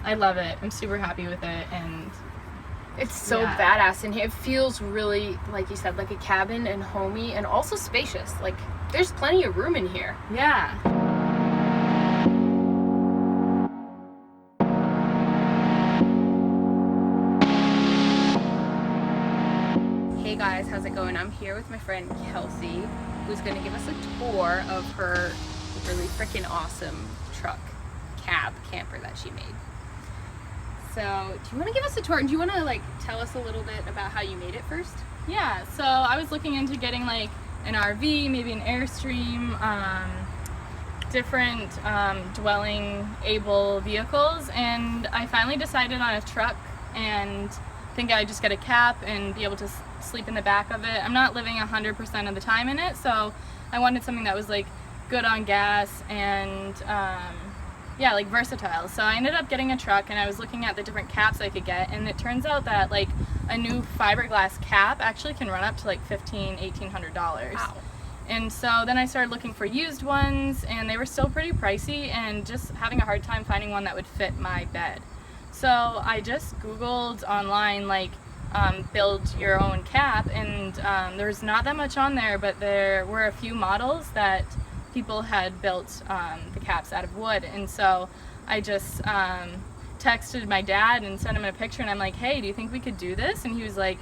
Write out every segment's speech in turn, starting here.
I love it. I'm super happy with it, and it's so badass in here. It feels really, like you said, like a cabin and homey and also spacious. Like, there's plenty of room in here. Yeah. Hey guys, how's it going? I'm here with my friend Kelsey, who's going to give us a tour of her really freaking awesome truck camper that she made. So, do you want to give us a tour? Do you want to like tell us a little bit about how you made it first? Yeah, so I was looking into getting like an RV, maybe an Airstream, different dwelling able vehicles, and I finally decided on a truck, and think I just get a cap and be able to sleep in the back of it. I'm not living 100% of the time in it, so I wanted something that was like good on gas and yeah, like versatile. So I ended up getting a truck, and I was looking at the different caps I could get, and it turns out that like a new fiberglass cap actually can run up to like $1,500–$1,800. Wow. And so then I started looking for used ones, and they were still pretty pricey, and just having a hard time finding one that would fit my bed. So I just Googled online like build your own cap, and there's not that much on there, but there were a few models that people had built the caps out of wood. And so I just texted my dad and sent him a picture, and I'm like, hey, do you think we could do this? And he was like,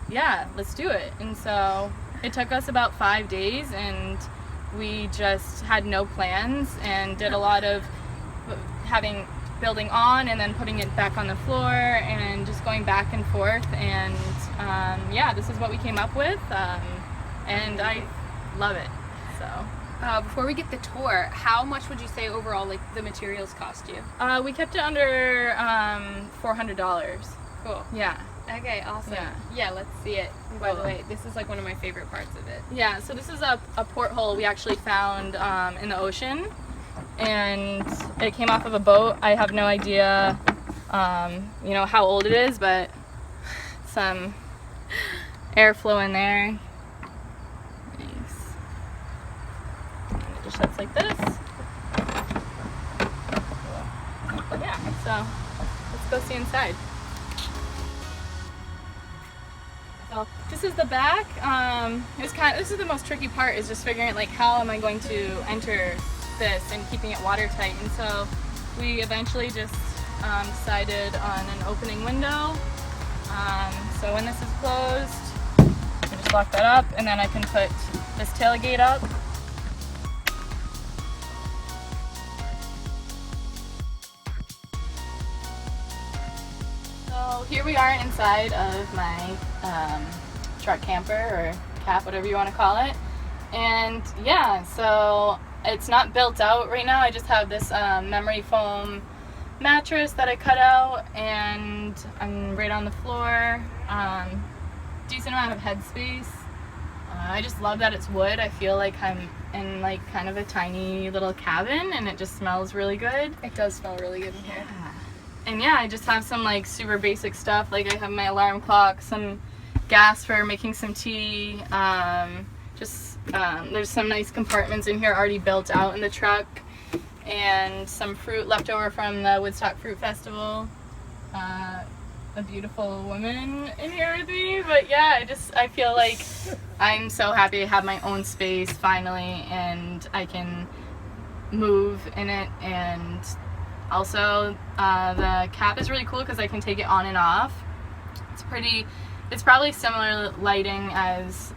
yeah, let's do it. And so it took us about 5 days, and we just had no plans and did a lot of building on and then putting it back on the floor and just going back and forth, and yeah, this is what we came up with, and I love it. So before we get the tour, how much would you say overall like the materials cost you? we kept it under $400. Cool. Yeah. Okay, awesome. Yeah. Let's see it. By the way, this is like one of my favorite parts of it. Yeah, so this is a porthole we actually found in the ocean, and it came off of a boat. I have no idea you know how old it is, but some airflow in there. Nice. And it just shuts like this. Yeah, so let's go see inside. So this is the back. This is the most tricky part, is just figuring like how am I going to enter this and keeping it watertight. And so we eventually just decided on an opening window. So when this is closed, I just lock that up, and then I can put this tailgate up. So here we are inside of my truck camper, or cap, whatever you want to call it. And yeah, so it's not built out right now. I just have this memory foam mattress that I cut out, and I'm right on the floor. Decent amount of headspace. I just love that it's wood. I feel like I'm in like kind of a tiny little cabin, and it just smells really good. It does smell really good in here. And yeah, I just have some like super basic stuff. Like I have my alarm clock, some gas for making some tea. There's some nice compartments in here already built out in the truck, and some fruit left over from the Woodstock Fruit Festival. A beautiful woman in here with me, but yeah, I feel like I'm so happy to have my own space finally, and I can move in it. And also the cap is really cool because I can take it on and off. It's probably similar lighting as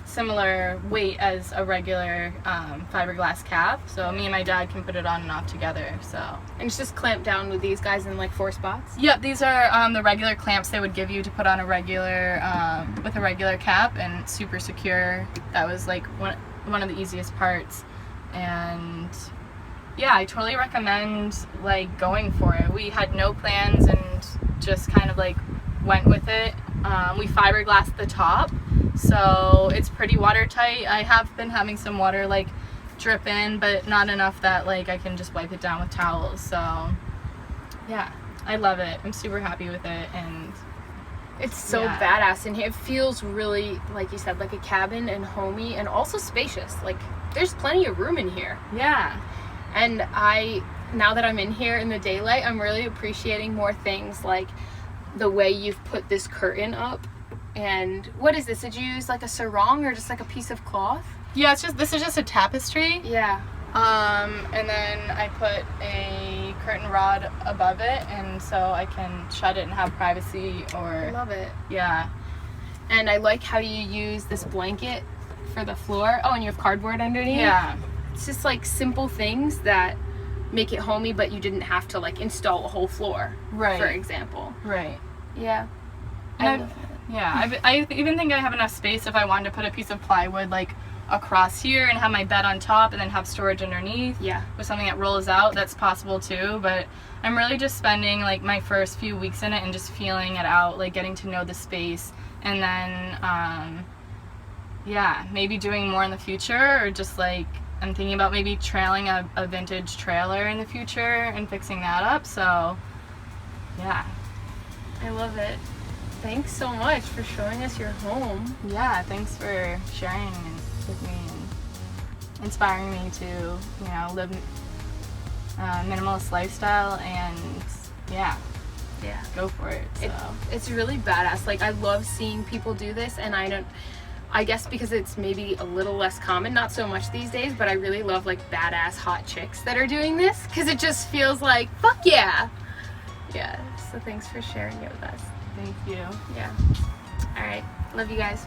similar weight as a regular fiberglass cap, so me and my dad can put it on and off together. So, and it's just clamped down with these guys in like 4 spots? Yep, these are the regular clamps they would give you to put on a regular with a regular cap, and it's super secure. That was like one of the easiest parts. And yeah, I totally recommend like going for it. We had no plans and just kind of like went with it. We fiberglassed the top, so it's pretty watertight. I have been having some water like drip in, but not enough that like I can just wipe it down with towels. So yeah, I love it. I'm super happy with it, and it's so badass in here. It feels really, like you said, like a cabin and homey and also spacious. Like there's plenty of room in here. Yeah. And I now that I'm in here in the daylight, I'm really appreciating more things like the way you've put this curtain up. And what is this? Did you use like a sarong or just like a piece of cloth? Yeah, this is just a tapestry. Yeah. And then I put a curtain rod above it, and so I can shut it and have privacy. I love it. Yeah. And I like how you use this blanket for the floor. Oh, and you have cardboard underneath. Yeah. It's just like simple things that make it homey, but you didn't have to like install a whole floor, Right. for example. Right. Yeah. And I even think I have enough space if I wanted to put a piece of plywood like across here and have my bed on top and then have storage underneath. Yeah. With something that rolls out, that's possible too. But I'm really just spending like my first few weeks in it and just feeling it out, like getting to know the space, and then maybe doing more in the future, or just like I'm thinking about maybe trailing a vintage trailer in the future and fixing that up. So yeah. I love it. Thanks so much for showing us your home. Yeah, thanks for sharing with me and inspiring me to, live a minimalist lifestyle, and Yeah. go for it. So. It's really badass. Like, I love seeing people do this, and I guess because it's maybe a little less common, not so much these days, but I really love like badass hot chicks that are doing this, because it just feels like, fuck yeah. Yeah, so thanks for sharing it with us. Thank you. Yeah. All right. Love you guys.